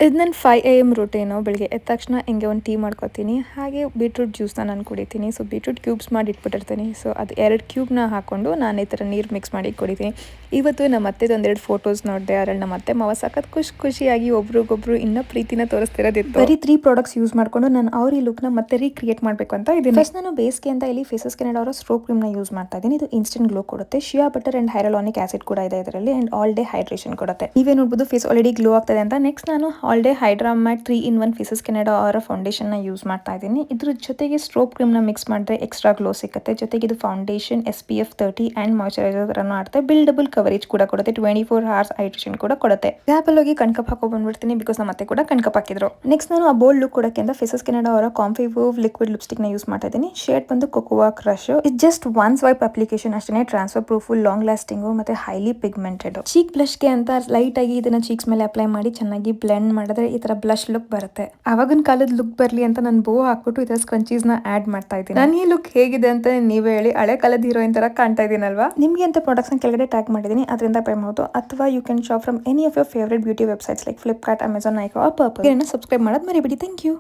ಇದು ನನ್ನ 5 AM routine. ಬೆಳಿಗ್ಗೆ ಎದ್ದ ತಕ್ಷಣ ಹಿಂಗೆ ಒಂದು ಟೀ ಮಾಡ್ಕೊತೀನಿ. ಹಾಗೆ ಬೀಟ್ರೂಟ್ ಜ್ಯೂಸ್ನ ನಾನು ಕುಡಿತೀನಿ. ಸೊ ಬೀಟ್ರೂಟ್ ಕ್ಯೂಬ್ಸ್ ಮಾಡಿ ಇಟ್ಬಿಟ್ಟಿರ್ತೀನಿ. ಸೊ ಅದು 2 ಕ್ಯೂಬ್ನ ಹಾಕ್ಕೊಂಡು ನಾನು ಈ ಥರ ನೀರು ಮಿಕ್ಸ್ ಮಾಡಿ ಕುಡಿತೀನಿ. ಇವತ್ತು ನಮ್ಮ ಅತ್ತೆದು ಒಂದೆರಡು ಫೋಟೋಸ್ ನೋಡಿದೆ. ಅದರಲ್ಲಿ ನಮ್ಮ ಅತ್ತೆ ಮಾವ ಸಖತ್ ಖುಷಿಯಾಗಿ ಒಬ್ರಿಗೊಬ್ರು ಇನ್ನೂ ಪ್ರೀತಿನ ತೋರಿಸ್ತಿರೋದಿತ್ತು. ಬರೀ 3 ಪ್ರಾಡಕ್ಟ್ಸ್ ಯೂಸ್ ಮಾಡ್ಕೊಂಡು ನಾನು ಅವ್ರ ಈ ಲುಕ್ನ ಮತ್ತೆ ರೀಕ್ರಿಯೇಟ್ ಮಾಡಬೇಕು ಅಂತ ಇದ್ದೀನಿ. ಫಸ್ಟ್ ನಾನು ಬೇಸ್ಗೆ ಅಂತ ಇಲ್ಲಿ ಫೇಸಸ್ ಕೆನಡಾ ಅವರ ಸ್ಟ್ರೋಕ್ ಕ್ರೀಮ್ನ ಯೂಸ್ ಮಾಡ್ತಾ ಇದ್ದೀನಿ. ಇದು ಇನ್ಸ್ಟೆಂಟ್ ಗ್ಲೋ ಕೊಡುತ್ತೆ. ಶಿಯಾ ಬಟರ್ ಅಂಡ್ ಹೈರಲಾನಿಕ್ ಆಸಿಡ್ ಕೂಡ ಇದೆ ಇದರಲ್ಲಿ ಅಂಡ್ ಆಲ್ ಡೇ ಹೈಡ್ರೇಷನ್ ಕೊಡುತ್ತೆ. ನೀವೇ ನೋಡ್ಬೋದು ಫೇಸ್ ಆಲ್ರೆಡಿ ಗ್ಲೋ ಆಗ್ತದೆ ಅಂತ. ನೆಕ್ಸ್ಟ್ ನಾನು all day hydra matte 3-in-1 Faces Canada ಅವರ ಫೌಂಡೇಶನ್ನ ಯೂಸ್ ಮಾಡ್ತಾ ಇದ್ದೀನಿ. ಇದ್ರ ಜೊತೆಗೆ ಸ್ಟ್ರೋಕ್ ಕ್ರೀಮ್ನ ಮಿಕ್ಸ್ ಮಾಡಿದ್ರೆ ಎಕ್ಸ್ಟ್ರಾ ಗ್ಲೋ ಸಿಗುತ್ತೆ. ಜೊತೆಗೆ ಇದು ಫೌಂಡೇಶನ್ SPF 30 ಅಂಡ್ ಮಾಯ್ಚರೈಸರ್ ತರ ಆಡುತ್ತೆ. ಬಿಲ್ಡಬಲ್ ಕವರೇಜ್ ಕೂಡ ಕೊಡುತ್ತೆ. 24 hours ಹೈಡ್ರೇಷನ್ ಕೂಡ ಕೊಡುತ್ತೆ. ಗ್ಯಾಪಲ್ಲಿ ಹೋಗಿ ಕಣ್ಕಪ್ ಹಾಕೋ ಬಂದ್ಬಿಡ್ತೀನಿ ಬಿಕಾಸ್ ನಮ್ಮ ಅತ್ತೆ ಕೂಡ ಕಣ್ಕಪ್ ಹಾಕಿದ್ರು. ನೆಕ್ಸ್ಟ್ ನಾನು ಆ ಬೋಲ್ಡ್ ಲುಕ್ ಕೊಡೋಕೆ ಅಂತ ಫೇಸಸ್ ಕೆನಡಾ ಅವರ ಕಾಂಫಿವೂವ್ ಲಿಕ್ವಿಡ್ ಲಿಪ್ಸ್ಟಿಕ್ ನ ಯೂಸ್ ಮಾಡ್ತಾ ಇದ್ದೀನಿ. ಶೇಡ್ ಬಂದು ಕೊಕೋವಾ ಕ್ರಶ್. ಇದು ಜಸ್ಟ್ ಒನ್ ಸ್ವೈಪ್ ಅಪ್ಲಿಕೇಶನ್ ಅಷ್ಟೇ. ಟ್ರಾನ್ಸ್ಫರ್ ಪ್ರೂಫ್, ಲಾಂಗ್ ಲಾಸ್ಟಿಂಗು ಮತ್ತೆ ಹೈಲಿ ಪಿಗ್ಮೆಂಟೆಡ್. ಚೀಕ್ ಬ್ಲಷ್ಗೆ ಅಂತ ಲೈಟ್ ಆಗಿ ಇದನ್ನ ಚೀಕ್ಸ್ ಮೇಲೆ ಅಪ್ಲೈ ಮಾಡಿ ಚೆನ್ನಾಗಿ ಬ್ಲೆಂಡ್ ಮಾಡಿದ್ರೆ ಈ ತರ ಬ್ಲಶ್ ಲುಕ್ ಬರುತ್ತೆ. ಅವಾಗಿನ ಕಾಲದ ಲುಕ್ ಬರಲಿ ಅಂತ ನಾನು ಬೋ ಹಾಕ್ಬಿಟ್ಟು ಇದರ ಸ್ಕ್ರಂಚೀಸ್ ನ ಆಡ್ ಮಾಡ್ತಾ ಇದ್ದೀನಿ. ನಾನು ಈ ಲುಕ್ ಹೇಗಿದೆ ಅಂತ ನೀವೇ ಹೇಳಿ. ಹಳೆ ಕಾಲದ ಹೀರೋಯಿನ್ ತರ ಕಾಣ್ತಾ ಇದೀನಲ್ವಾ? ನಿಮ್ಗೆ ಅಂತ ಪ್ರಾಡಕ್ಟ್ಸ್ ನ ಕೆಳಗಡೆ ಟ್ಯಾಗ್ ಮಾಡಿದ್ದೀನಿ, ಅದರಿಂದ ಪೇ ಮಾಡಬಹುದು. ಅಥವಾ you can shop from any of your favourite beauty websites like Flipkart, Amazon, Nykaa or Purplle. Subscribe ಮಾಡೋದು ಮರಿಬೇಡಿ. Thank you.